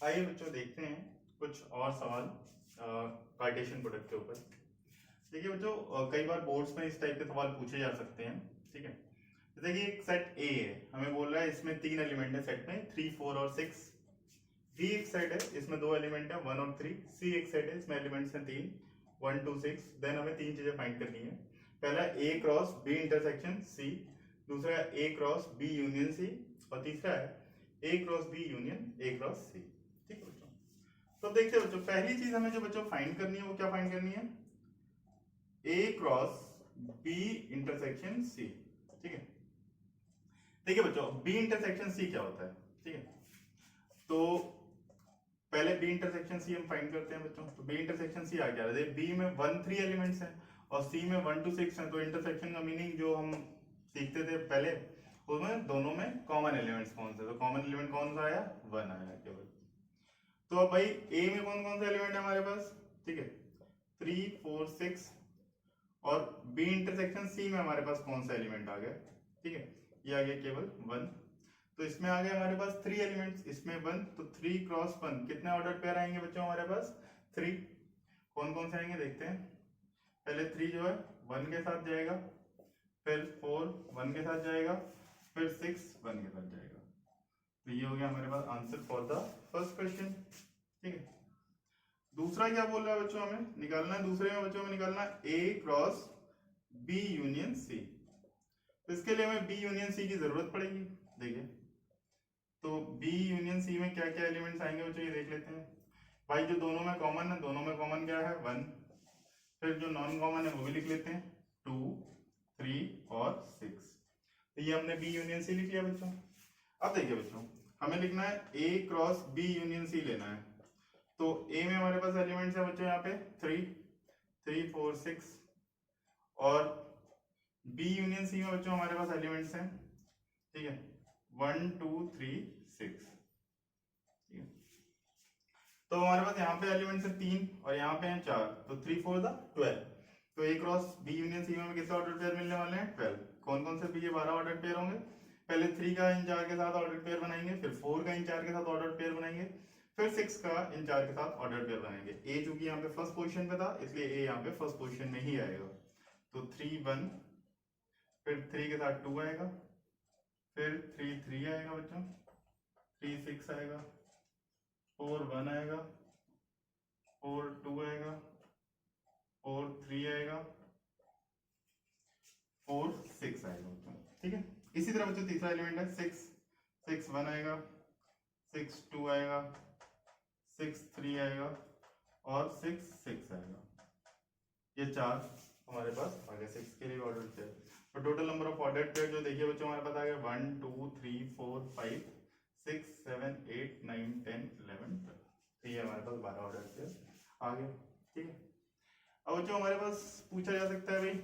आइए बच्चों देखते हैं कुछ और सवाल कार्टेशियन प्रोडक्ट के ऊपर। देखिए बच्चों, कई बार बोर्ड्स में इस टाइप के सवाल पूछे जा सकते हैं। ठीक है, तो देखिए एक सेट ए है, हमें बोल रहा है इसमें 3 एलिमेंट है सेट में 3, 4 और 6। बी एक सेट है, इसमें 2 एलिमेंट है 1 और 3। सी एक सेट है, इसमें एलिमेंट्स हैं 3, 1, 2, 6। देन हमें 3 चीजें फाइंड करनी है। पहला A cross B intersection C, दूसरा A cross B union C, और तीसरा है A cross B union A cross C. ठीक है बच्चों, तो देखते हैं बच्चों, पहली चीज हमें जो बच्चों फाइंड करनी है वो क्या फाइंड करनी है? ए क्रॉस बी इंटरसेक्शन सी। ठीक है, देखिए बच्चों बी इंटरसेक्शन सी क्या होता है? ठीक है, तो पहले बी इंटरसेक्शन सी हम फाइंड करते हैं बच्चों। तो बी इंटरसेक्शन सी आ गया है, बी में 1, 3 एलिमेंट्स हैं और सी में 1 to 6 हैं। तो इंटरसेक्शन का मीनिंग जो हम सीखते थे पहले, उसमें दोनों में कॉमन एलिमेंट्स कौन से? तो कॉमन एलिमेंट कौन सा आया? 1 आया केवल। तो अब भाई ए में कौन कौन सा एलिमेंट है हमारे पास? ठीक है, 3, 4, 6। और बी इंटरसेक्शन सी में हमारे पास कौन सा एलिमेंट आ गया? ठीक है, ये आ गया केवल 1। तो इसमें आ गया हमारे पास 3 एलिमेंट्स, इसमें 1, तो 3 क्रॉस 1 कितने ऑर्डर पेयर आएंगे बच्चों हमारे पास? 3। कौन कौन से आएंगे देखते हैं। पहले 3 जो है 1 के साथ जाएगा, फिर 4 1 के साथ जाएगा, फिर 6 1 के साथ जाएगा। तो ये हो गया हमारे पास answer for the first question. ठीक है, दूसरा क्या बोल रहा है बच्चों हमें निकालना है? दूसरे में बच्चों हमें निकालना ए क्रॉस बी यूनियन सी। तो इसके लिए हमें बी यूनियन सी की जरूरत पड़ेगी। देखिए, तो बी यूनियन सी में क्या क्या एलिमेंट्स आएंगे बच्चों ये देख लेते हैं। भाई जो दोनों में कॉमन है, दोनों में कॉमन क्या है? 1। फिर जो नॉन कॉमन है वो भी लिख लेते हैं, 2, 3 और 6। तो ये हमने बी यूनियन सी लिख लिया बच्चों। अब देखिए बच्चों, हमें लिखना है ए क्रॉस बी यूनियन सी लेना है। तो ए में हमारे पास एलिमेंट्स है बच्चों यहाँ पे 3, 3, 4, 6। और बी यूनियन सी में बच्चों हमारे पास एलिमेंट्स हैं, ठीक है, 1, 2, 3, 6। ठीक है, तो हमारे पास यहाँ पे एलिमेंट्स है 3 और यहाँ पे हैं 4, तो 3, 4 12। तो ए क्रॉस बी यूनियन सी में हमें कितने ऑर्डर पेयर मिलने वाले हैं? 12। कौन कौन से? ये 12 ऑर्डर पेयर होंगे। पहले 3 का इन 4 के साथ ऑर्डर पेयर बनाएंगे, फिर 4 का इन 4 के साथ ऑर्डर पेयर बनाएंगे, फिर 6 का इन 4 के साथ ऑर्डर पेयर बनाएंगे। ए चूंकि यहाँ पे फर्स्ट पोजीशन पे था, इसलिए ए यहाँ पे फर्स्ट पोजीशन में ही आएगा। तो 3 1, फिर 3 के साथ 2 आएगा, फिर 3 3 आएगा बच्चों, 3 6 आएगा, 4 1 आएगा, 4 2 आएगा, 4 3 आएगा, 4 6 आएगा बच्चों। ठीक है, इसी तरह बच्चों तीसरा एलिमेंट है 6, 6 1 आएगा, 6 2 आएगा, 6 3 आएगा और 6 6 आएगा। ये 4 हमारे पास आ गया 6 के लिए ऑर्डर पेयर। तो total number of order pair जो देखिए बच्चों हमारे पास आ गया 1 2 3 4 5 6 7 8 9 10 11 12। तो ये हमारे पास 12 ऑर्डर पेयर आ गए। ठीक है, अब बच्चों हमारे पास पूछा जा सकता है भाई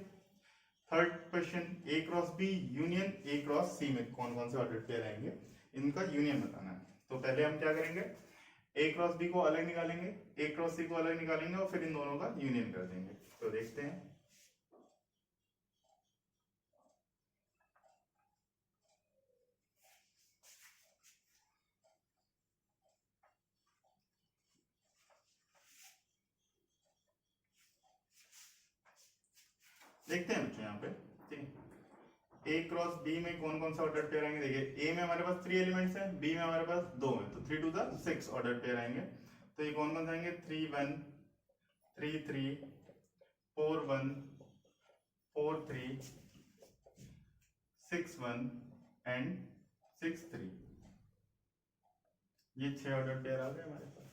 third question, A cross B union A cross C में कौन कौन से ऑर्डर पेयर आएंगे, इनका यूनियन बताना है। तो पहले हम क्या करेंगे, ए क्रॉस बी को अलग निकालेंगे, ए क्रॉस सी को अलग निकालेंगे और फिर इन दोनों का यूनियन कर देंगे। तो देखते हैं। देखते हैं बच्चों यहाँ पे, ठीक है, ए क्रॉस बी में कौन कौन सा ऑर्डर पेयर आएंगे। देखिए ए में हमारे पास 3 एलिमेंट्स हैं, बी में हमारे पास 2 हैं, तो 3 2 6 ऑर्डर पेयर आएंगे। तो ये कौन कौन से आएंगे? 3 1 3 3 4 1 4 3 6 1 एंड 6 3। ये 6 ऑर्डर पेयर आ गए हमारे पास।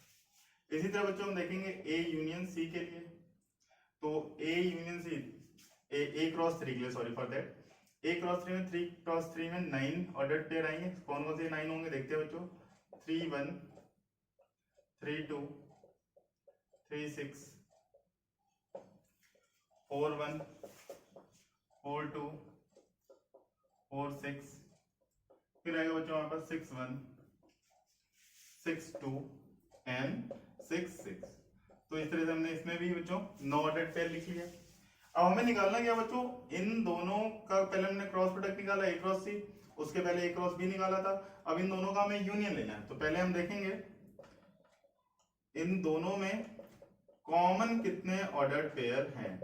इसी तरह बच्चों हम देखेंगे ए यूनियन सी के लिए। तो A union C, A cross 3 के लिए, sorry for that, A cross 3 में 3 क्रॉस 3 में 9 ऑर्डर पेयर आएंगे। कौन कौन से 9 होंगे देखते हैं बच्चों। 3 1 3 2 3 6 4 1 4 2 4 6। फिर आएगा बच्चों हमारे पास 6 1 6 2 एंड 6 6। तो इस तरह से हमने इसमें भी बच्चों 9 ऑर्डर पेयर लिख लिया। अब हमें निकालना क्या बच्चों, इन दोनों का पहले हमने क्रॉस प्रोडक्ट निकाला ए क्रॉस सी, उसके पहले ए क्रॉस बी निकाला था। अब इन दोनों का हमें यूनियन लेना है। तो पहले हम देखेंगे इन दोनों में कॉमन कितने ऑर्डर्ड पेयर हैं।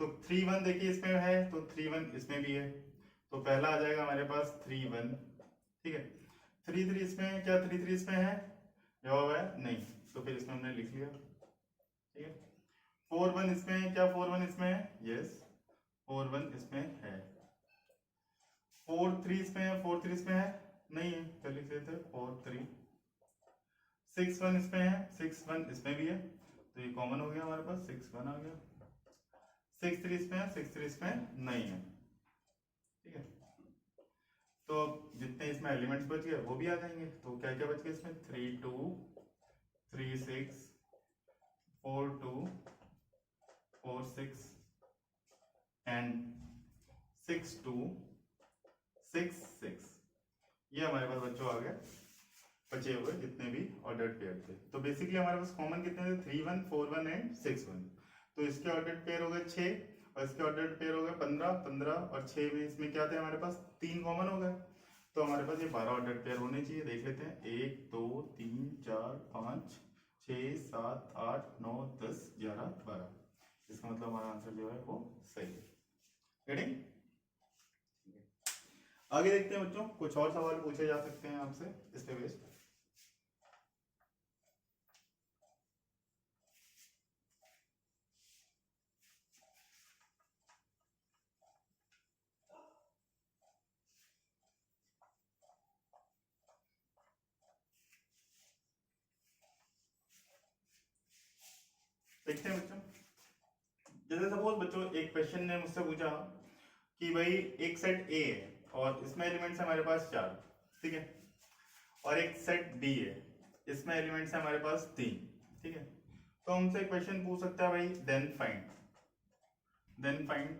तो 3 1 देखिए इसमें है, तो 3 1 इसमें भी है, तो पहला आ जाएगा हमारे पास 3 1, ठीक है। 3 3 इसमें है क्या, 3 3 इसमें है, जवाब है नहीं, तो फिर इसमें हमने लिख लिया, ठीक है। 4 1 इसमें है क्या, 4 1 इसमें है, यस 4 1 इसमें है। 4 3 इसमें है, 4 3 इसमें है, नहीं है, तो लिख देते हैं 4 3। 6 1 इसमें है, 6 1 इसमें भी है, तो ये कॉमन हो गया हमारे पास, 6 1 आ गया। 6 3 इसमें है, 6 3 इसमें नहीं है, ठीक है। तो जितने इसमें एलिमेंट्स बच गए वो भी आ जाएंगे, तो क्या क्या बच गया इसमें, 3 2 3 6 4 2 4 6 एंड 6 2 6 6, ये हमारे पास बच्चों आ गए बचे हुए जितने भी ऑर्डर्ड पेयर थे। तो बेसिकली हमारे पास कॉमन कितने थे, 3 1 4 1 एंड 6 1। तो इसके ऑर्डर्ड पेयर हो गए 6 और इसके ऑर्डर्ड पेयर हो गए 15 15 और 6 में इसमें क्या थे हमारे पास, 3 कॉमन हो गए, तो हमारे पास ये 12 ऑर्डर्ड पेयर होने चाहिए। देख लेते हैं, 1 2 3 4 5 6 7 8 9 10 11 12, इसका मतलब हमारा आंसर जो है वो सही है। गेटिंग? आगे देखते हैं बच्चों, कुछ और सवाल पूछे जा सकते हैं आपसे इस पे बेस्ड। देखते हैं बच्चों, जैसे सपोज बच्चों एक क्वेश्चन ने मुझसे पूछा कि भाई एक सेट ए है और इसमें एलिमेंट्स है हमारे पास 4, ठीक है, और एक सेट बी है, इसमें एलिमेंट्स है हमारे पास 3, ठीक है। तो हमसे क्वेश्चन पूछ सकता है भाई then find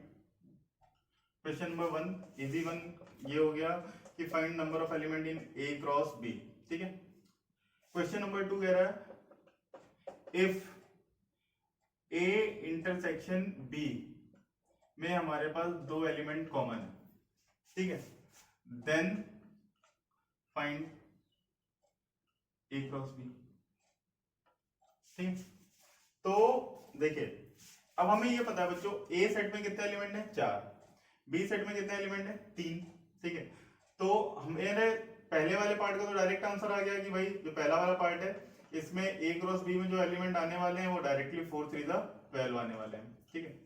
question number 1 easy one ये हो गया कि find number of element in A cross B, ठीक है। क्वेश्चन नंबर 2 कह रहा है इफ ए इंटरसेक्शन बी में हमारे पास 2 एलिमेंट कॉमन है, ठीक है, देन फाइंड ए क्रॉस बी, ठीक। तो देखिए अब हमें ये पता है बच्चों ए सेट में कितने एलिमेंट है 4, बी सेट में कितने एलिमेंट है 3, ठीक है। तो हमें पहले वाले पार्ट का तो डायरेक्ट आंसर आ गया कि भाई जो पहला वाला पार्ट है इसमें ए क्रॉस बी में जो एलिमेंट आने वाले हैं वो डायरेक्टली 4 3 12 आने वाले हैं, ठीक है।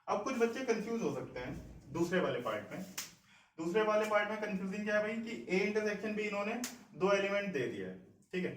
अब कुछ बच्चे कंफ्यूज हो सकते हैं दूसरे वाले पार्ट में। दूसरे वाले पार्ट में कंफ्यूजिंग क्या है भाई कि ए इंटरसेक्शन भी इन्होंने 2 एलिमेंट दे दिया है, ठीक है।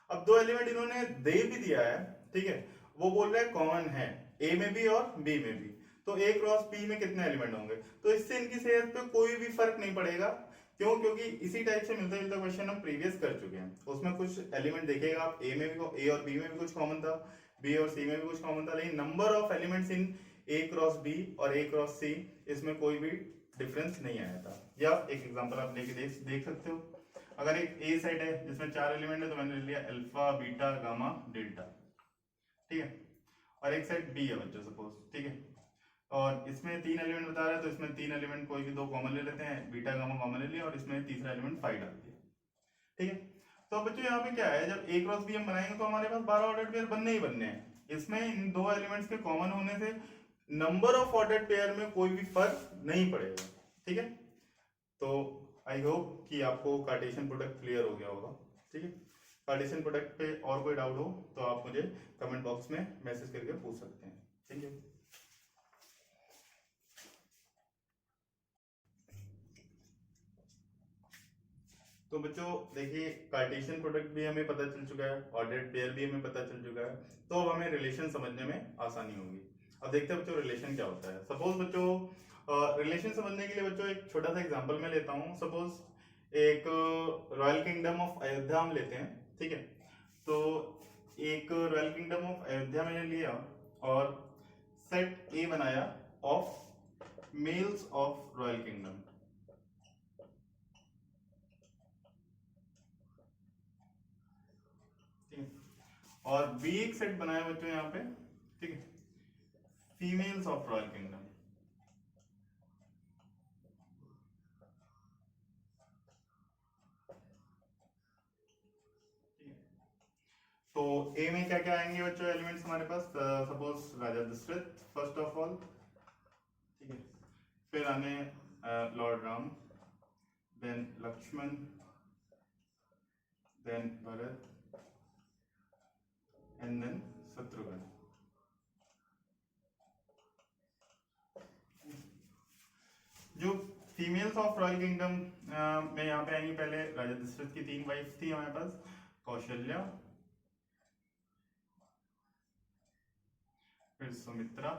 अब 2 एलिमेंट इन्होंने दे भी दिया है, ठीक है, वो बोल रहे हैं कॉमन है ए में भी और बी में भी, तो ए क्रॉस बी में कितने एलिमेंट होंगे। तो इससे इनकी सेहत पे कोई भी फर्क नहीं पड़ेगा, क्यों, क्योंकि इसी टाइप से मिलता जुलता क्वेश्चन हम प्रीवियस कर चुके हैं। उसमें कुछ एलिमेंट देखेगा आप, ए में भी, ए और बी में भी कुछ कॉमन था, बी और सी में भी कुछ कॉमन था, लेकिन number of elements in A cross B और ए क्रॉस सी इसमें कोई भी डिफरेंस नहीं आया था। या एक एग्जांपल आप लेके देख सकते हो, अगर एक ए सेट है जिसमें 4 एलिमेंट है तो मैंने ले लिया अल्फा बीटा गामा डेल्टा, ठीक है, और एक सेट बी है बच्चों सपोज, ठीक है, और इसमें 3 एलिमेंट बता रहा है तो इसमें 3 एलिमेंट कोई भी 2 कॉमन ले लेते हैं, बीटा गामा कॉमन ले लिया और इसमें तीसरा एलिमेंट 5 डाल दिया, ठीक है। तो बच्चों यहाँ पे क्या है, जब ए क्रॉस बी हम बनाएंगे तो हमारे पास 12 ऑर्डर्ड पेयर बनने ही बनने हैं। इसमें इन 2 एलिमेंट्स के कॉमन होने से नंबर ऑफ ऑर्डर्ड पेयर में कोई भी फर्क नहीं पड़ेगा, ठीक है। तो आई होप कि आपको कार्टेशियन प्रोडक्ट क्लियर हो गया होगा, ठीक है। कार्टेशियन प्रोडक्ट पे और कोई डाउट हो तो आप मुझे कमेंट बॉक्स में मैसेज करके पूछ सकते हैं, थैंक यू। तो बच्चों देखिए कार्टेशियन प्रोडक्ट भी हमें पता चल चुका है, ऑर्डर्ड पेयर भी हमें पता चल चुका है, तो अब हमें रिलेशन समझने में आसानी होगी। अब देखते हैं बच्चों रिलेशन क्या होता है। सपोज बच्चों रिलेशन समझने के लिए बच्चों एक छोटा सा एग्जांपल मैं लेता हूँ। सपोज एक रॉयल किंगडम ऑफ अयोध्या हम लेते हैं, ठीक है। तो एक रॉयल किंगडम ऑफ अयोध्या मैंने लिया और सेट ए बनाया of males of royal kingdom, और बी एक सेट बनाया बच्चों यहाँ पे, ठीक है, फीमेल्स ऑफ रॉयल किंगडम। तो ए में क्या क्या आएंगे बच्चों एलिमेंट्स हमारे पास? Suppose Raja Dasharath first of all, ठीक है, फिर आने lord Ram, then Lakshman, then Bharat and then Shatrughan. जो फीमेल्स ऑफ रॉयल किंगडम में यहाँ पे आएंगी, पहले राजा दशरथ की 3 वाइफ थी हमारे पास, कौशल्या, फिर सुमित्रा,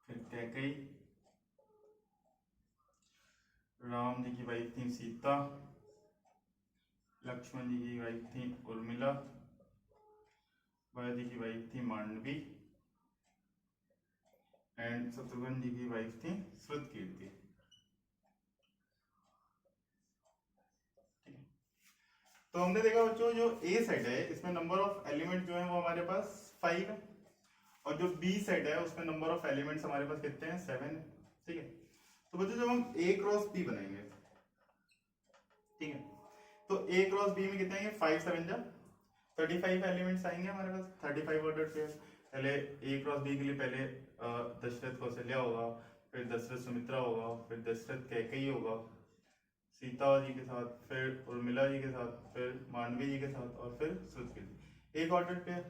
फिर कैकेयी, राम जी की वाइफ थी सीता, लक्ष्मण जी की वाइफ थी उर्मिला, भरत जी की वाइफ थी मांडवी एंड शत्रुघ्न जी की वाइफ थी श्रुतकीर्ति। तो हमने देखा बच्चों जो ए सेट है इसमें नंबर ऑफ एलिमेंट जो है वो हमारे पास 5 है, और जो बी सेट है उसमें नंबर ऑफ एलिमेंट्स हमारे पास कितने हैं? 7 है, ठीक है। तो बच्चों जब हम ए क्रॉस बी बनाएंगे, ठीक है, तो ए क्रॉस बी में कितने आएंगे? 5 7 जा 35 एलिमेंट्स आएंगे हमारे पास, 35 ऑर्डर पेयर। पहले ए क्रॉस बी के लिए पहले दशरथ कौशल्या होगा, फिर दशरथ सुमित्रा होगा, फिर दशरथ कैकेयी होगा सीता जी के साथ, फिर उर्मिला जी के साथ, फिर मांडवी जी के साथ, और फिर श्रुतकीर्ति। एक ऑर्डर पेयर।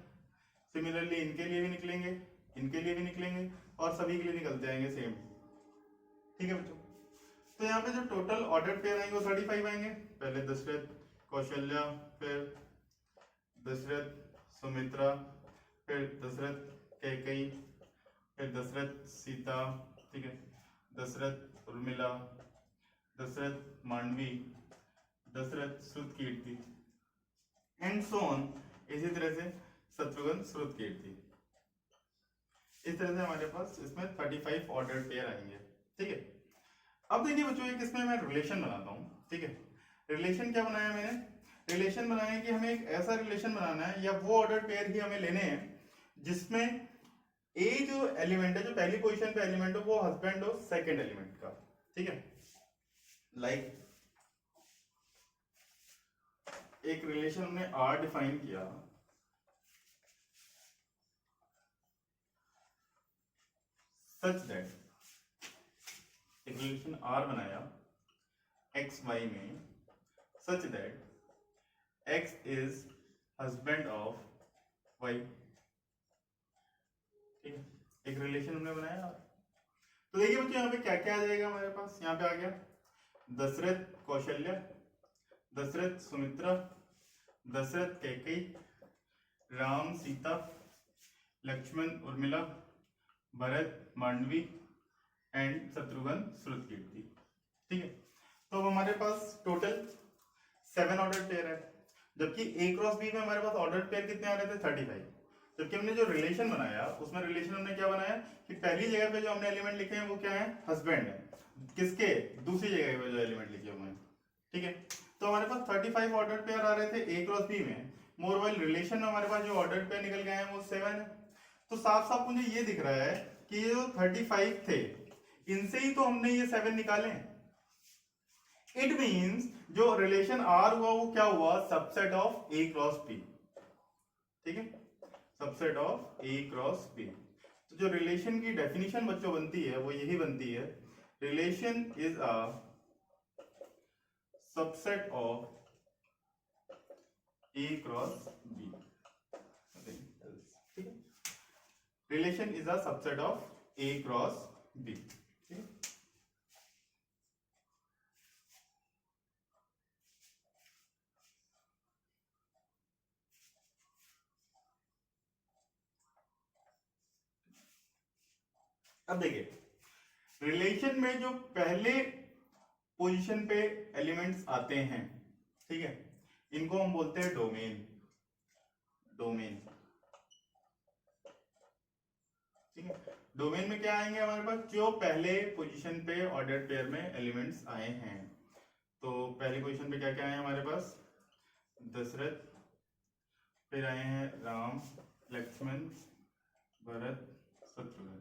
सिमिलरली इनके लिए भी निकलेंगे, इनके लिए भी निकलेंगे, और सभी के लिए निकलते आएंगे सेम, ठीक है बच्चों। तो यहाँ पे जो टोटल ऑर्डर पेयर आएंगे वो 35 आएंगे। पहले दशरथ कौशल्या, फिर दशरथ सुमित्रा, फिर दशरथ कैकेयी, फिर दशरथ सीता, ठीक है, Dasharath Urmila, Dasharath Mandavi, Dasharath Shrutakirti and so on. इसी तरह से शत्रुघ्न श्रुतकीर्ति। इस तरह से हमारे पास इसमें 35 ऑर्डर पेयर आएंगे, ठीक है। अब देखिए बच्चों एक इसमें मैं रिलेशन बनाता हूँ, ठीक है। रिलेशन क्या बनाया मैंने? रिलेशन बनाया कि हमें एक ऐसा रिलेशन बनाना है या वो ऑर्डर पेयर ही हमें लेने हैं जिसमें ए जो एलिमेंट है, जो पहली पोजीशन पे एलिमेंट हो, वो हस्बैंड हो सेकंड एलिमेंट का, ठीक है। लाइक एक रिलेशन हमने आर डिफाइन किया, सच दैट एक रिलेशन आर बनाया एक्स वाई में, such that X is husband of Y, ठीक है। एक रिलेशन हमने बनाया। तो देखिए बच्चों यहाँ पे क्या क्या आ जाएगा हमारे पास? यहाँ पे आ गया दशरथ कौशल्या, दशरथ सुमित्रा, दशरथ कैकेयी, राम सीता, लक्ष्मण उर्मिला, भरत मांडवी एंड शत्रुघ्न श्रुतकीर्ति, ठीक है। तो अब हमारे पास टोटल 7 ऑर्डर पेयर है, जबकि ए क्रॉस बी में हमारे पास ऑर्डर पेयर कितने आ रहे थे? 35। जबकि हमने जो रिलेशन बनाया उसमें रिलेशन हमने क्या बनाया कि पहली जगह पे जो हमने एलिमेंट लिखे हैं वो क्या है? हस्बैंड है। किसके? दूसरी जगह पे जो एलिमेंट लिखे हुए हैं, ठीक है। तो हमारे पास 35 ऑर्डर पेयर आ रहे थे ए क्रॉस बी में, मोर वाइल रिलेशन में हमारे पास जो ऑर्डर पेयर निकल गए हैं वो 7 है। तो साफ साफ मुझे ये दिख रहा है कि ये जो 35 थे इनसे ही तो हमने ये 7 निकाले। इट मींस जो रिलेशन आर हुआ वो क्या हुआ? Subset of A cross B, ठीक है, subset of A cross B. तो जो रिलेशन की डेफिनेशन बच्चों बनती है वो यही बनती है, relation is a subset of A cross B, ठीक है। Relation is a subset of A cross B, ठीक है। अब देखिए रिलेशन में जो पहले पोजीशन पे एलिमेंट्स आते हैं, ठीक है, इनको हम बोलते हैं डोमेन। डोमेन, ठीक है। डोमेन में क्या आएंगे हमारे पास? जो पहले पोजीशन पे ऑर्डर पेयर में एलिमेंट्स आए हैं। तो पहली पोजीशन पे क्या क्या आए हैं हमारे पास? दशरथ, फिर आए हैं राम, लक्ष्मण, भरत, शत्रुघ्न,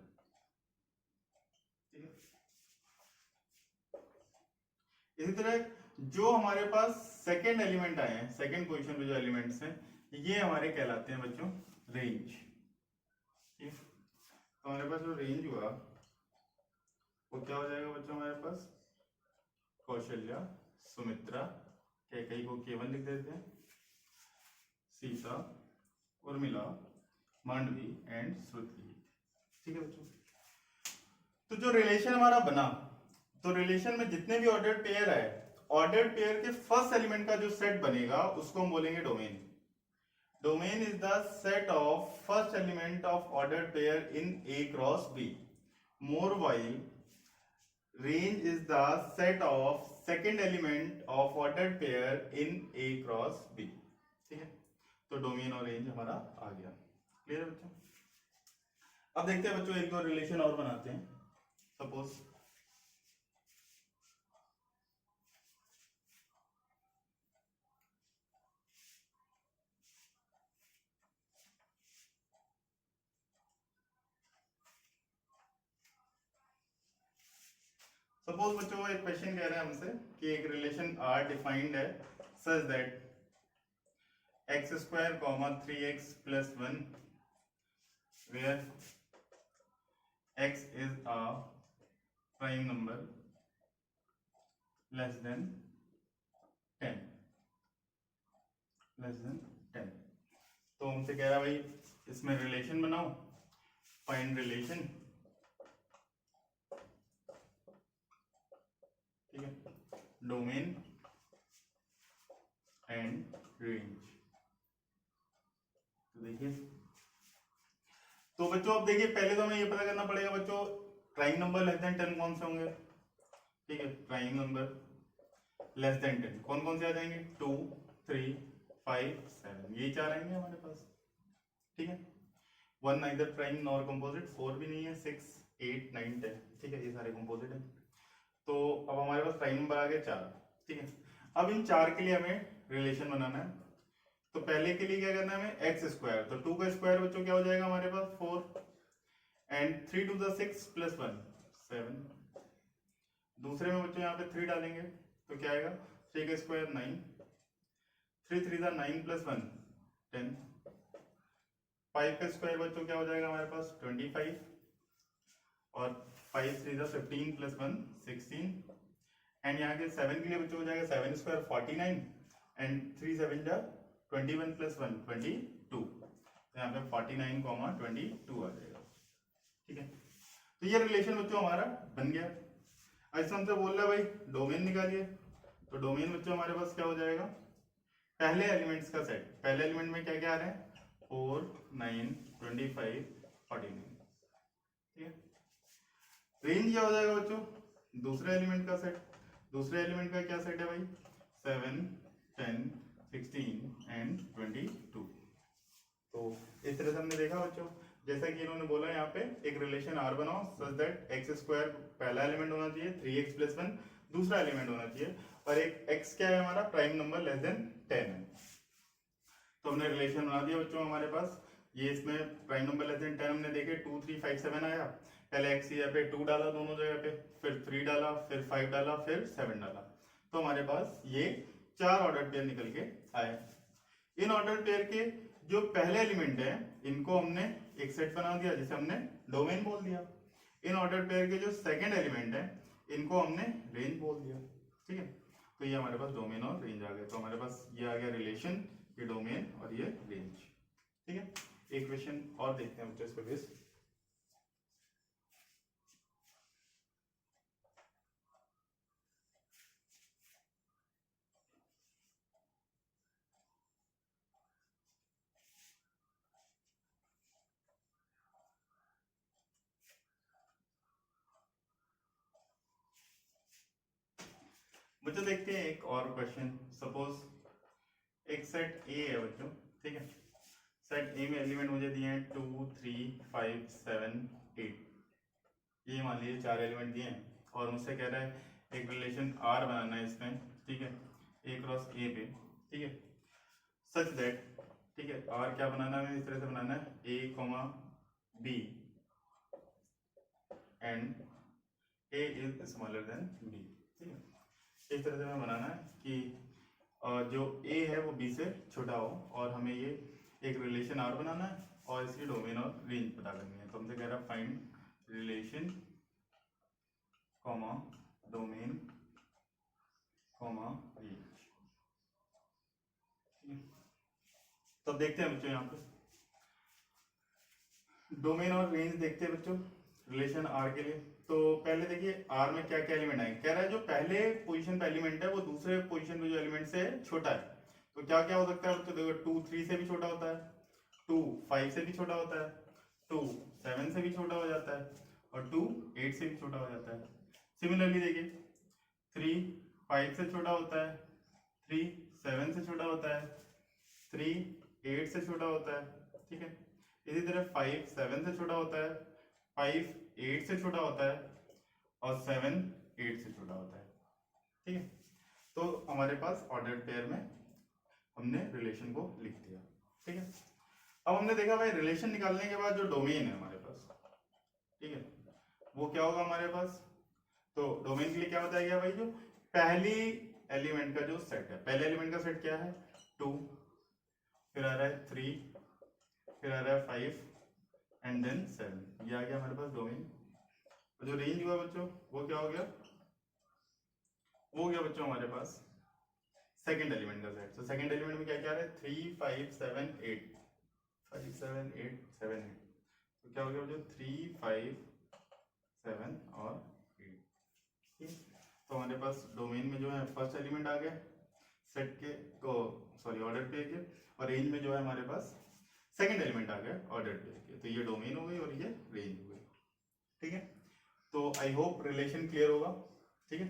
ठीक है। इसी तरह जो हमारे पास सेकंड एलिमेंट आए हैं, सेकंड पोजीशन पे जो एलिमेंट्स हैं, ये हमारे कहलाते हैं बच्चों रेंज। तो हमारे पास जो रेंज हुआ वो क्या हो जाएगा बच्चों, हमारे पास कौशल्या, सुमित्रा, कैकई को केवल लिख देते हैं, सीता, उर्मिला, मांडवी एंड श्रुति। ठीक है बच्चों, तो जो रिलेशन हमारा बना, तो रिलेशन में जितने भी ऑर्डर्ड पेयर आए, ऑर्डर्ड पेयर के फर्स्ट एलिमेंट का जो सेट बनेगा उसको हम बोलेंगे domain. Domain is the set of first element of ordered pair in A cross B, more while range is the set of second element of ordered pair in A cross B। ठीक है, तो domain और range हमारा आ गया। Clear है बच्चों? अब देखते हैं बच्चों एक दो रिलेशन और बनाते हैं। सपोज बच्चों एक क्वेश्चन कह रहे हैं हमसे कि एक रिलेशन R डिफाइंड है such that x square comma 3x plus 1 where x is a prime number less than 10, तो हमसे कह रहा है भाई इसमें रिलेशन बनाओ, फाइंड रिलेशन। ठीक है, डोमेन एंड रेंज। तो देखिए, तो बच्चों अब देखिए पहले तो हमें ये पता करना पड़ेगा बच्चों प्राइम नंबर लेस देन 10 कौन से होंगे। ठीक है, प्राइम नंबर लेस देन 10 कौन कौन से आ जाएंगे, 2, 3, 5, 7, ये चार आएंगे हमारे पास। ठीक है, 1 नाइदर प्राइम नॉर कंपोजिट, 4 भी नहीं है, 6, 8, 9, 10। ठीक है, ये सारे कंपोजिट हैं। तो अब हमारे पास प्राइम नंबर आ गए 4। ठीक है, अब इन 4 के लिए हमें रिलेशन बनाना है। तो पहले के लिए क्या करना है हमें, एक्स स्क्वायर, तो 2 का स्क्वायर बच्चों क्या हो जाएगा हमारे पास 4 एंड 3 to the 6 प्लस 1 7। दूसरे में बच्चों यहाँ पे 3 डालेंगे तो क्या आएगा, 3 का स्क्वायर 9, 3 3 का 9 प्लस 1 10, 5 का स्क्वायर बच्चों क्या हो जाएगा हमारे पास 25 और 5 3 का 15 प्लस 1 16 एंड यहाँ के 7 के लिए बच्चों हो जाएगा 7 स्क्वायर 49 एंड 3 7 जा 21 प्लस 1 22, तो यहाँ पे 49, 22 आ जाएगा। ठीक है, तो ये रिलेशन बच्चों हमारा बन गया। ऐसा हमसे बोल रहा है भाई डोमेन निकालिए, तो डोमेन बच्चों हमारे पास क्या हो जाएगा, पहले एलिमेंट्स का सेट। पहले एलिमेंट में क्या क्या आ रहे हैं, 4 9 25 49। ठीक है, रेंज क्या हो जाएगा बच्चों, दूसरे एलिमेंट का सेट। दूसरे एलिमेंट का क्या सेट है भाई, 7 10 16 एंड 22। तो इस तरह से हमने देखा बच्चों, जैसा कि इन्होंने बोला यहाँ पे एक रिलेशन R बनाओ सच दैट एक्स स्क्वायर पहला एलिमेंट होना चाहिए, 3x प्लस 1 दूसरा एलिमेंट होना चाहिए, और एक x क्या है हमारा प्राइम नंबर लेस देन 10 है। तो हमने रिलेशन बना दिया बच्चों हमारे पास। ये इसमें प्राइम नंबर लेस देन 10 हमने देखे 2 3 5 7 आया, पहले x यहाँ पे 2 डाला दोनों जगह पे, फिर 3 डाला, फिर 5 डाला, फिर 7 डाला, तो हमारे पास ये 4 ऑर्डर पेयर निकल के आए। इन ऑर्डर पेयर के जो पहले एलिमेंट है इनको हमने एक सेट बना दिया जिसे हमने डोमेन बोल दिया। इन ऑर्डर पेयर के जो सेकंड एलिमेंट है इनको हमने रेंज बोल दिया। ठीक है, तो ये हमारे पास डोमेन और रेंज आ गए। तो हमारे पास ये आ गया रिलेशन, ये डोमेन और ये रेंज। ठीक है, एक क्वेश्चन और देखते हैं बच्चों इस पे बेस। बच्चों देखते हैं एक और क्वेश्चन। सपोज एक सेट ए है बच्चों, ठीक है, सेट ए में एलिमेंट मुझे दिए हैं 2 3 5 7 8, ये मान लीजिए 4 एलिमेंट दिए हैं और मुझसे कह रहा है एक रिलेशन R बनाना है इसमें। ठीक है, A क्रॉस A पे। ठीक है, सच दैट, ठीक है, R क्या बनाना है, इस तरह से बनाना है A, B and A is smaller than B। ठीक है, इस तरह से हमें बनाना है कि जो ए है वो बी से छोटा हो, और हमें ये एक रिलेशन आर बनाना है और इसकी डोमेन और रेंज पता करनी है। तो हमसे कह रहा है find relation comma domain comma range. तो देखते हैं बच्चों यहाँ पे डोमेन और रेंज देखते हैं बच्चों रिलेशन आर के लिए। तो पहले देखिए आर में क्या क्या एलिमेंट आएंगे। कह रहा है जो पहले पोजीशन पे एलिमेंट है वो दूसरे पोजीशन पे जो एलिमेंट से छोटा है। तो क्या क्या हो सकता है बच्चों, देखो 2 3 से भी छोटा होता है, 2 5 से भी छोटा होता है, 2 7 से भी छोटा हो जाता है, और 2 8 से भी छोटा हो जाता है। सिमिलरली देखिए 3 5 से छोटा होता है, 3 7 से छोटा होता है, 3 8 से छोटा होता है, ठीक है। इसी तरह 5 7 से छोटा होता है, 5 8 से छोटा होता है, और 7 8 से छोटा होता है, ठीक है। तो हमारे पास ऑर्डर्ड पेयर में हमने रिलेशन को लिख दिया, ठीक है। अब हमने देखा भाई रिलेशन निकालने के बाद जो डोमेन है हमारे पास, ठीक है, वो क्या होगा हमारे पास। तो डोमेन के लिए क्या बताया गया भाई, जो पहली एलिमेंट का जो सेट है, पहले एलिमेंट का सेट क्या है 2, फिर आ रहा है 3, फिर आ रहा है 5 एंड देन 7, ये आ गया हमारे पास डोमेन। तो जो रेंज हुआ बच्चों वो क्या हो गया, वो हो गया बच्चों हमारे पास सेकंड एलिमेंट का सेट। तो सेकंड एलिमेंट में क्या क्या है 3 5 7 8, 5 7 8 7 8, तो क्या हो गया बच्चों 3 5 7 और 8, ठीक। तो हमारे पास डोमेन में जो है फर्स्ट एलिमेंट आ गया सेट के, तो सॉरी ऑर्डर पेयर के, और रेंज में जो है हमारे पास सेकंड एलिमेंट आ गया ऑर्डर पेयर के। तो ये डोमेन हो गई और ये रेंज हो गई, ठीक है। तो आई होप रिलेशन क्लियर होगा, ठीक है।